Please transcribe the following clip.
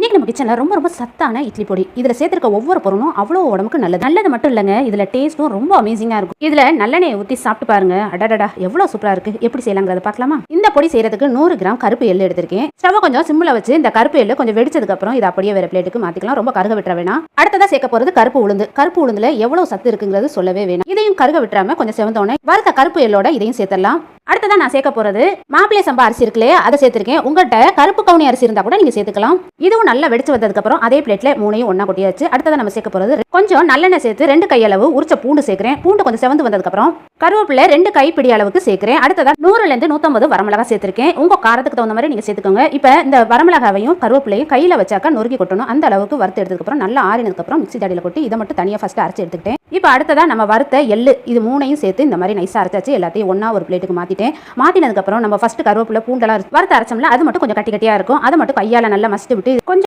இன்னைக்கு நம்ம கிச்சனில் ரொம்ப சத்தான இட்லி பொடி. இதில் சேர்த்துருக்க ஒவ்வொரு பொருளும் அவ்வளோ உடம்புக்கு நல்லது மட்டும் இல்லைங்க, இதில் டேஸ்ட்டும் ரொம்ப அமேசிங்காக இருக்கும். இதில் நல்லெண்ணெயை ஊற்றி சாப்பிட்டு பாருங்க, அடடடா எவ்வளோ சூப்பராக இருக்குது. எப்படி செய்யலாங்கிறத பார்க்கலாமா? இந்த பொடி செய்யறதுக்கு 100 கிராம் கருப்பு எள்ளு எடுத்திருக்கேன். ஸ்டவ் கொஞ்சம் சிம்மில் வச்சு இந்த கருப்பு எள்ளு கொஞ்சம் வெடிச்சதுக்கப்புறம் இதை அப்படியே வேறு பிளேட்டுக்கு மாற்றிக்கலாம். ரொம்ப கருக விட்டுற வேணாம். அடுத்ததாக சேர்க்க போகிறது கருப்பு உளுந்து. கருப்பு உளுந்துல எவ்வளோ சத்து இருக்குங்கிறது சொல்லவே வேணாம். இதையும் கருக விட்டுறாம கொஞ்சம் செவந்தோடனே வறுத்த கருப்பு எள்ளோட இதையும் சேர்த்துடலாம். அடுத்ததான் நான் சேர்க்க போறது மாப்பிளை சம்பா அரிசி இருக்குல்லையே, அதை சேர்த்திருக்கேன். உங்கள்கிட்ட கருப்பு கவுனி அரிசி இருந்தா கூட நீங்க சேர்த்துக்கலாம். இதுவும் நல்லா வெடிச்சு வந்ததுக்கு அப்புறம் அதே பிளேட்ல 3ஐயும் ஒண்ணா கொட்டியாச்சு. அடுத்ததான் நம்ம சேர்க்க போறது கொஞ்சம் நல்லெண்ணெய் சேர்த்து 2 கையளவு உரிச்ச பூண்டு சேர்க்கிறேன். பூண்டு கொஞ்சம் செவந்து வந்ததுக்கு அப்புறம் கருவேப்பிலை 2 கைப்பிடி அளவுக்கு சேர்க்கிறேன். அடுத்ததா 100ல இருந்து 150 வரமிளகாய் சேர்த்திருக்கேன். உங்க காரத்துக்கு தகுந்த மாதிரி நீங்க சேர்த்துக்கோங்க. இப்போ இந்த வரமிளகாவையும் கருவேப்பிலையும் கையில வச்சாக்கா நொறுக்கி கொட்டணும். அந்த அளவுக்கு வறுத்து எடுத்ததுக்கு அப்புறம் நல்லா ஆறினதுக்கு அப்புறம் மிக்ஸி ஜாடியில கொட்டி இதை மட்டும் தனியா ஃபர்ஸ்ட் அரைச்சு எடுத்துக்கிட்டேன். இப்போ அடுத்ததா நம்ம வறுத்த எள்ளு இது 3ஐயும் சேர்த்து இந்த மாதிரி நைஸா அரைச்சாச்சு. எல்லாத்தையும் ஒண்ணா ஒரு பிளேட்டுக்கு மாத்திட்டேன். மாத்தினதுக்கு அப்புறம் நம்ம ஃபர்ஸ்ட் கருவேப்பிலை பூண்டெல்லாம் வறுத்து அரைச்சோம்ல, அது மட்டும் கொஞ்சம் கட்டி கட்டியா இருக்கும். அதை மட்டும் கையால நல்லா மசிச்சு விட்டு கொஞ்சம்